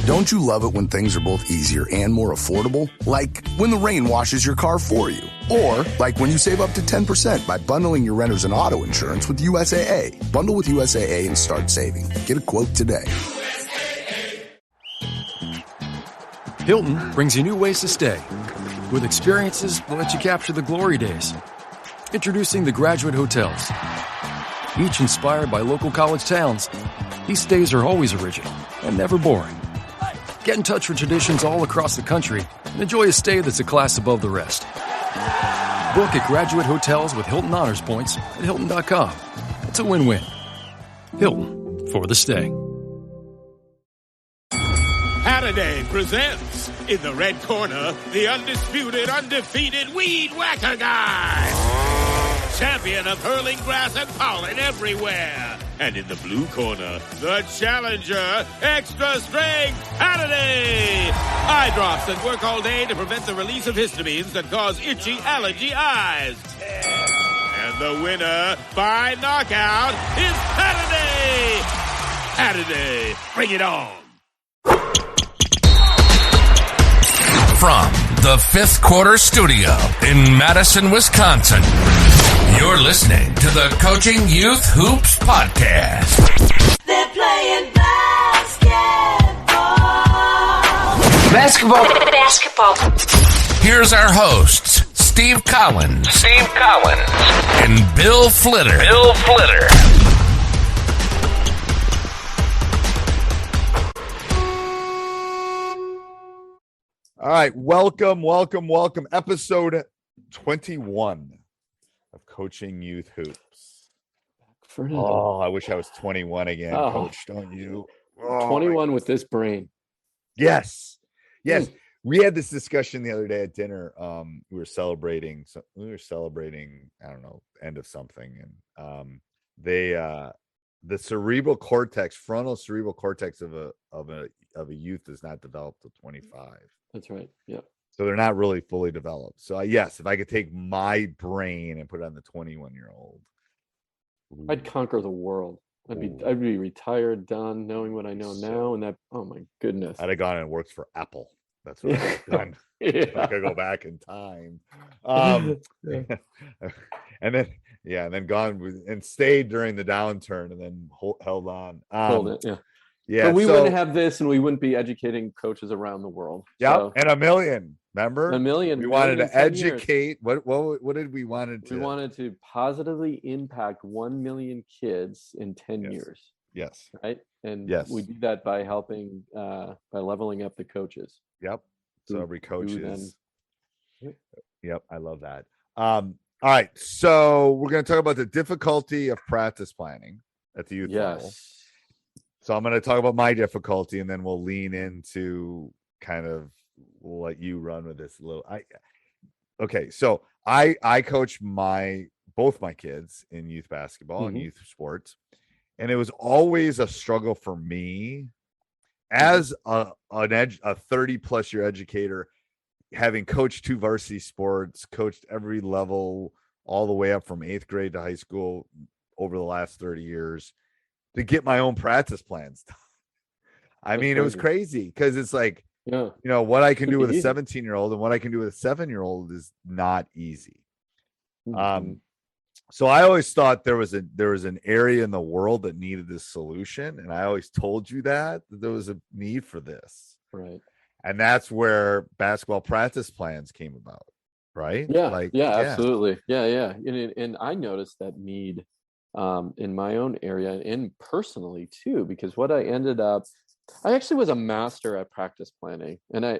Don't you love it when things are both easier and more affordable? Like when the rain washes your car for you. Or like when you save up to 10% by bundling your renters and auto insurance with USAA. Bundle with USAA and start saving. Get a quote today. Hilton brings you new ways to stay with experiences that let you capture the glory days. Introducing the Graduate Hotels. Each inspired by local college towns, these stays are always original and never boring. Get in touch with traditions all across the country and enjoy a stay that's a class above the rest. Book at Graduate Hotels with Hilton Honors Points at Hilton.com. It's a win-win. Hilton, for the stay. Saturday presents, in the red corner, the undisputed, undefeated Weed Whacker Guy. Champion of hurling grass and pollen everywhere. And in the blue corner, the challenger, extra strength, Saturday. Eye drops that work all day to prevent the release of histamines that cause itchy allergy eyes. And the winner by knockout is Saturday. Saturday, bring it on. From the Fifth Quarter Studio in Madison, Wisconsin, you're listening to the Coaching Youth Hoops Podcast. They're playing basketball. Here's our hosts, Steve Collins, and Bill Flitter. All right, welcome. Episode 21 of Coaching Youth Hoops. Oh, I wish I was 21 again, Coach, don't you? 21 with this brain. Yes. We had this discussion the other day at dinner. We were celebrating, I don't know, end of something. And the frontal cerebral cortex of a youth is not developed till 25. That's right. Yeah. So they're not really fully developed. So yes, if I could take my brain and put it on the 21-year-old, I'd conquer the world. I'd be retired, done, knowing what I know now, and that. Oh my goodness! I'd have gone and worked for Apple. That's what I've done. I could go back in time, and then gone and stayed during the downturn, and then held on. Hold it. Yeah. Yeah, but we wouldn't have this, and we wouldn't be educating coaches around the world. Yeah, so. And a million. Remember, a million. We wanted to educate. What did we wanted to? We wanted to positively impact 1 million kids in 10 years. Yes. Right. And we do that by helping, by leveling up the coaches. Yep. So every coach is. Yep, I love that. All right, so we're going to talk about the difficulty of practice planning at the youth level. So I'm going to talk about my difficulty, and then we'll lean into we'll let you run with this a little. So I coach both my kids in youth basketball and youth sports, and it was always a struggle for me as a 30+ year educator, having coached 2 varsity sports, coached every level all the way up from 8th grade to high school over the last 30 years. To get my own practice plans done. I mean, it was crazy because it's like, what I can do with a 17-year-old and what I can do with a 7-year-old is not easy. So I always thought there was an area in the world that needed this solution, and I always told you that there was a need for this. Right. And that's where basketball practice plans came about. Right. Yeah, absolutely. Yeah. And I noticed that need in my own area and personally too, because what I ended up, I actually was a master at practice planning, and I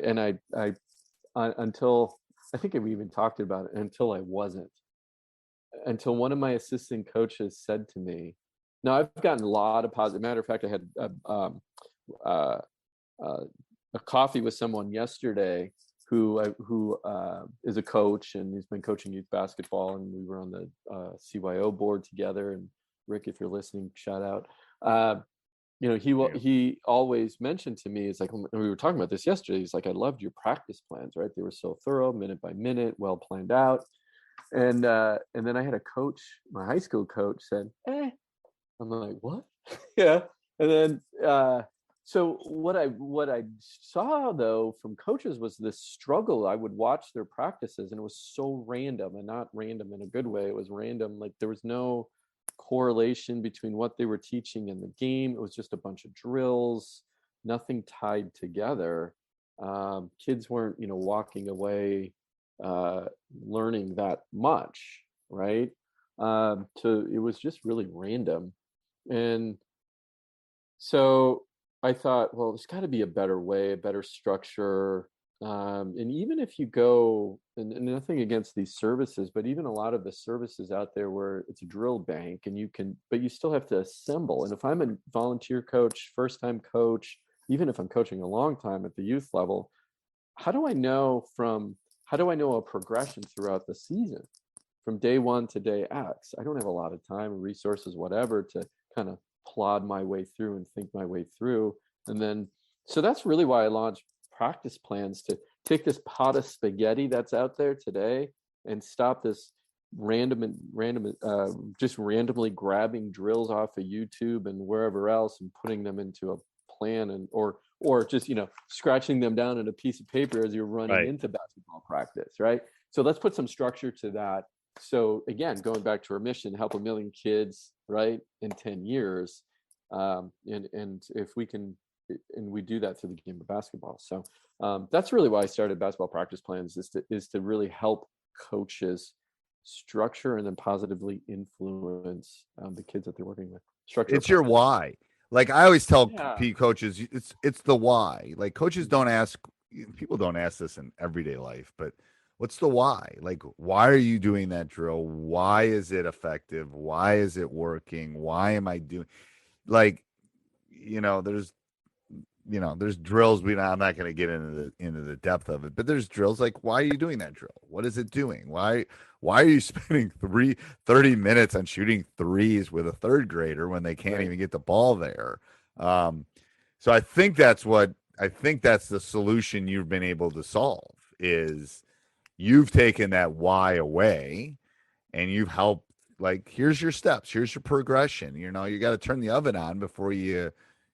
until I think we even talked about it, until I wasn't, until one of my assistant coaches said to me, now I've gotten a lot of positive, matter of fact, I had a coffee with someone yesterday who is a coach, and he's been coaching youth basketball, and we were on the CYO board together. And Rick, if you're listening, shout out. He always mentioned to me, it's like, and we were talking about this yesterday, he's like, I loved your practice plans, right? They were so thorough, minute by minute, well planned out. And then I had a coach, my high school coach said, I'm like, what? Yeah. And then So what I saw though from coaches was this struggle. I would watch their practices and it was so random, and not random in a good way. It was random. Like there was no correlation between what they were teaching and the game. It was just a bunch of drills, nothing tied together. Kids weren't, walking away learning that much, right? So it was just really random. And so I thought, well, there's got to be a better way, a better structure. And even if you go, and nothing against these services, but even a lot of the services out there where it's a drill bank and but you still have to assemble. And if I'm a volunteer coach, first time coach, even if I'm coaching a long time at the youth level, how do I know a progression throughout the season from day one to day X? I don't have a lot of time or resources, whatever, to kind of plod my way through and think my way through. And then, so that's really why I launched practice plans, to take this pot of spaghetti that's out there today and stop this just randomly grabbing drills off of YouTube and wherever else and putting them into a plan, or just, scratching them down in a piece of paper as you're running into basketball practice, right? So let's put some structure to that. So again, going back to our mission, help 1 million kids, right, in 10 years. And if we can, and we do that through the game of basketball. So that's really why I started Basketball Practice Plans, is to really help coaches structure and then positively influence the kids that they're working with. Structure. It's your why. Like I always tell coaches, it's the why. Like coaches people don't ask this in everyday life, but what's the why? Like, why are you doing that drill? Why is it effective? Why is it working? Why am I doing, like, there's drills. I'm not going to get into the depth of it, but there's drills like, why are you doing that drill? What is it doing? Why are you spending 30 minutes on shooting threes with a third grader when they can't even get the ball there? So I think that's the solution you've been able to solve, is you've taken that why away and you've helped, like, here's your steps, here's your progression. You got to turn the oven on before you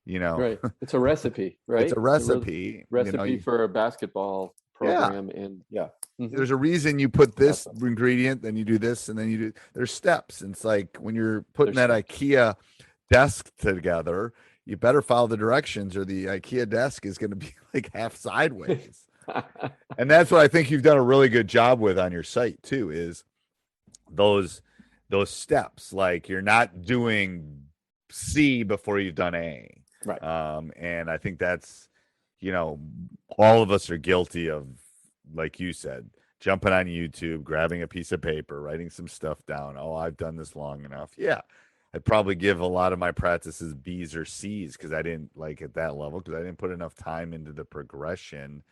right. It's a recipe, right? It's a recipe. Recipe for a basketball program. Yeah. And there's a reason you put this ingredient, then you do this, and then there's steps. And it's like when you're putting IKEA desk together, you better follow the directions or the IKEA desk is going to be like half sideways. And that's what I think you've done a really good job with on your site too, is those steps. Like you're not doing C before you've done A. Right. And I think that's, all of us are guilty of, like you said, jumping on YouTube, grabbing a piece of paper, writing some stuff down. Oh, I've done this long enough. Yeah. I'd probably give a lot of my practices B's or C's because I didn't at that level, because I didn't put enough time into the progression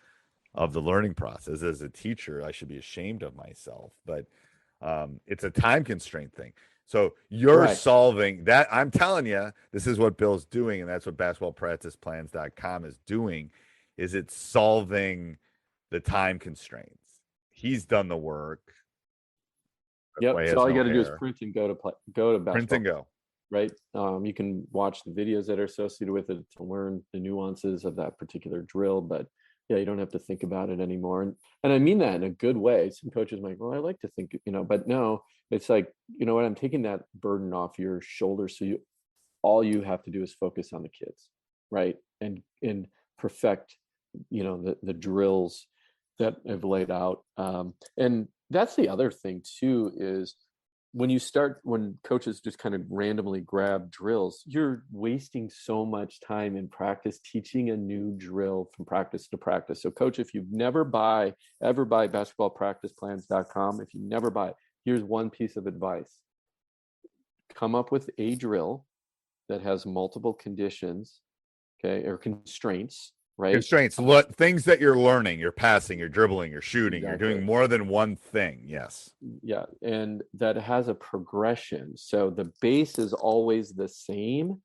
of the learning process. As a teacher, I should be ashamed of myself, but it's a time constraint thing. So you're solving that. I'm telling you, this is what Bill's doing, and that's what basketballpracticeplans.com is doing, is it's solving the time constraints. He's done the work. Yep. So all you got to do is print and go to basketball. Print and go. Right. You can watch the videos that are associated with it to learn the nuances of that particular drill, but yeah, you don't have to think about it anymore. And I mean that in a good way. Some coaches might, well, I like to think, but no, it's like, what, I'm taking that burden off your shoulders. So all you have to do is focus on the kids, right? And perfect, the drills that I've laid out. And that's the other thing too, is when coaches just kind of randomly grab drills, you're wasting so much time in practice teaching a new drill from practice to practice. So coach, if you've ever buy basketballpracticeplans.com, if you never buy it, here's one piece of advice. Come up with a drill that has multiple conditions, okay, or constraints, right? Constraints, things that you're learning, you're passing, you're dribbling, you're shooting, You're doing more than one thing. Yes. Yeah. And that has a progression. So the base is always the same,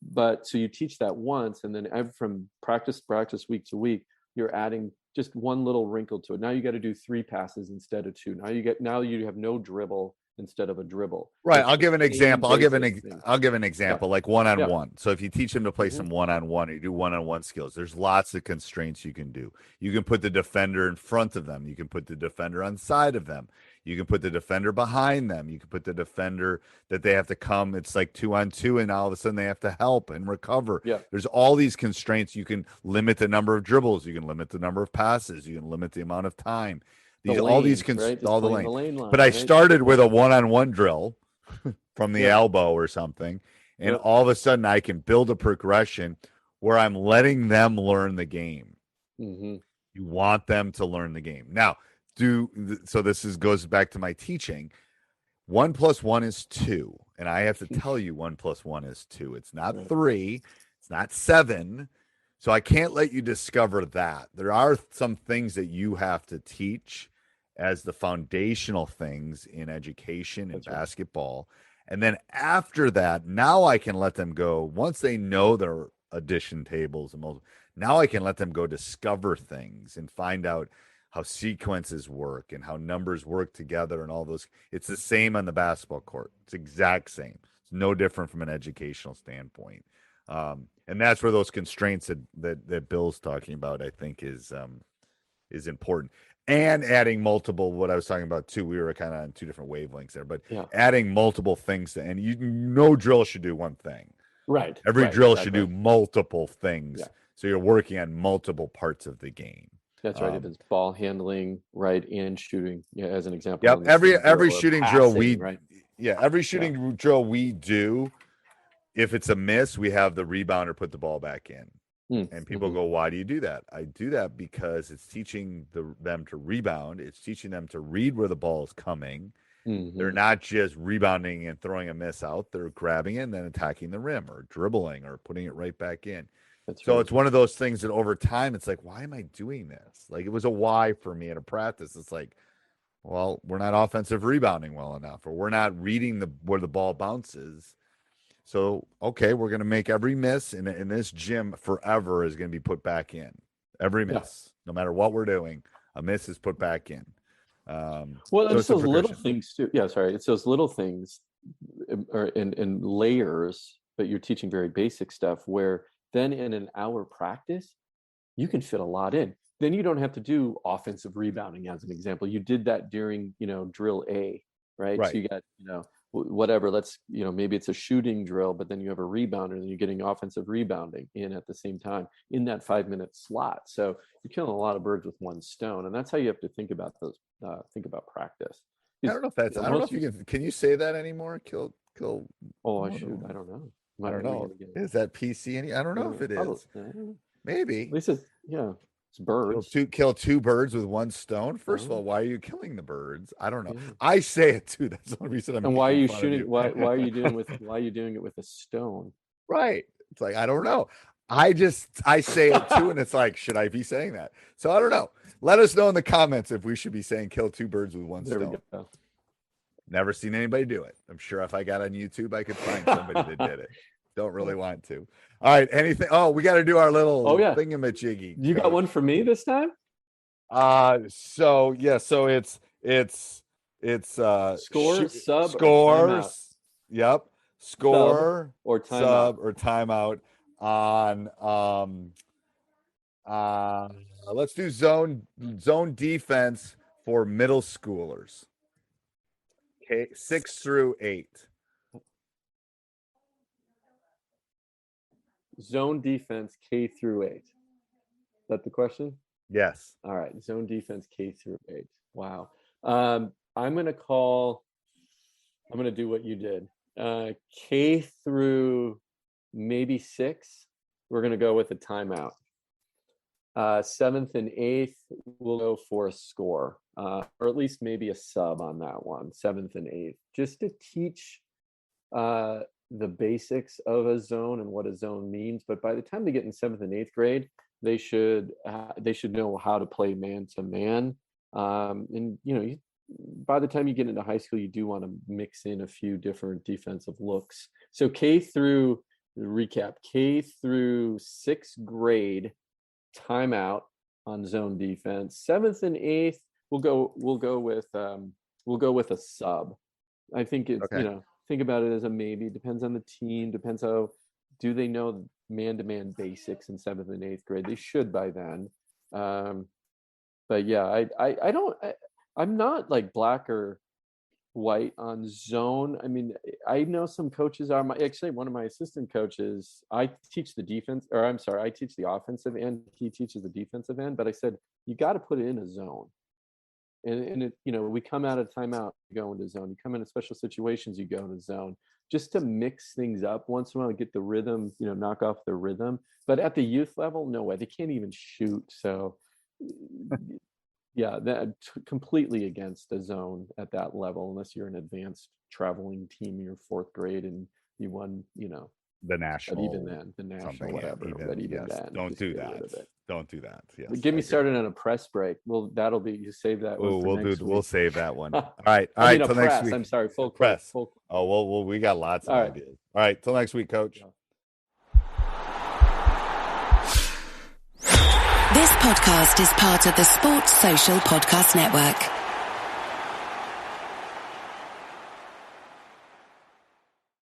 but so you teach that once, and then from practice, week to week, you're adding just one little wrinkle to it. Now you got to do 3 passes instead of 2. Now you have no dribble instead of a dribble. Right. It's I'll the give an same example. basic thing. I'll give an example, like one-on-one. So if you teach them to play Mhm. some one-on-one, or you do one-on-one skills, there's lots of constraints you can do. You can put the defender in front of them. You can put the defender on side of them. You can put the defender behind them. You can put the defender that they have to come. It's like 2-on-2, and all of a sudden they have to help and recover. Yeah. There's all these constraints. You can limit the number of dribbles. You can limit the number of passes. You can limit the amount of time. All these right? Just all the playing lanes. line, But I right? started with a one-on-one drill from the Yep. elbow or something, and Yep. all of a sudden I can build a progression where I'm letting them learn the game. Mm-hmm. You want them to learn the game. Now, so this goes back to my teaching. 1 + 1 is 2, and I have to tell you 1 + 1 is 2. It's not 3. It's not 7. So I can't let you discover that. There are some things that you have to teach as the foundational things in education and basketball. And then after that, now I can let them go. Once they know their addition tables, now I can let them go discover things and find out how sequences work and how numbers work together and all those. It's the same on the basketball court. It's exact same. It's no different from an educational standpoint. And that's where those constraints that Bill's talking about, I think, is important. And adding multiple, what I was talking about too, we were kind of on two different wavelengths there, but adding multiple things and no drill should do one thing. Right. Every drill should do multiple things. Yeah. So you're working on multiple parts of the game. That's right. If it's ball handling, right, and shooting, as an example. Yep. Every shooting drill every shooting drill we do, if it's a miss, we have the rebounder put the ball back in. And people go, why do you do that? I do that because it's teaching them to rebound. It's teaching them to read where the ball is coming. They're not just rebounding and throwing a miss out. They're grabbing it and then attacking the rim or dribbling or putting it right back in. It's one of those things that over time, it's like, why am I doing this? Like, it was a why for me in a practice. It's like, well, we're not offensive rebounding well enough, or we're not reading where the ball bounces. So, okay, we're going to make every miss in this gym forever is going to be put back in. Every miss, no matter what we're doing, a miss is put back in. Well, it's those little things too. Yeah, sorry. It's those little things in layers, but you're teaching very basic stuff where then in an hour practice, you can fit a lot in. Then you don't have to do offensive rebounding as an example. You did that during, drill A, right? So you got, whatever, maybe it's a shooting drill, but then you have a rebounder and you're getting offensive rebounding in at the same time in that 5-minute slot. So you're killing a lot of birds with one stone. And that's how you have to think about practice. I don't know if that's, I don't know if you can you say that anymore? Kill. Oh, I shoot. I don't know. I don't know. Is that PC? I don't know if it is. Maybe. At least it's birds. Kill two birds with one stone. First of all, why are you killing the birds? I don't know. I say it too. That's the only reason I'm. And why are you shooting? Why are you doing it with a stone? Right. It's like, I don't know. I say it too, and it's like, should I be saying that? So I don't know. Let us know in the comments if we should be saying kill two birds with one stone. There we go. Never seen anybody do it. I'm sure if I got on YouTube, I could find somebody that did it. Don't really want to. All right. Anything? Oh, we got to do our little thingamajiggy. You got one for me this time? So it's score, sub, scores. Yep. Score sub or timeout. Sub or timeout on let's do zone defense for middle schoolers. Okay, 6 through 8. Zone defense K through 8. Is that the question? Yes. All right. Zone defense K through 8. Wow. I'm going to do what you did. K through maybe 6. We're going to go with a timeout. 7th and 8th, we'll go for a score, or at least maybe a sub on that one. 7th and 8th, just to teach the basics of a zone and what a zone means. But by the time they get in 7th and 8th grade, they should know how to play man to man. And by the time you get into high school, you do want to mix in a few different defensive looks. So K through 6th grade, timeout on zone defense. 7th and 8th, we'll go with a sub. I think it's, think about it as a maybe. Depends on the team. Depends how, do they know man-to-man basics in 7th and 8th grade? They should by then. But yeah, I'm not like black or white on zone. I mean, I know some coaches are. Actually, one of my assistant coaches, I teach the offensive end. He teaches the defensive end. But I said, you got to put it in a zone. And it, we come out of timeout, you go into zone. You come into special situations, you go into zone, just to mix things up once in a while, get the rhythm, knock off the rhythm. But at the youth level, no way. They can't even shoot. So yeah, that completely against a zone at that level, unless you're an advanced traveling team in your 4th grade and you won, the national. But even then, the national, whatever. But even then, don't do that. Don't do that. Yes, get me started on a press break. Well, that'll be, you save that. We'll save that one. All right. Till next week. I'm sorry. Full press. Oh, well, we got lots of ideas. All right. Till next week, Coach. This podcast is part of the Sports Social Podcast Network.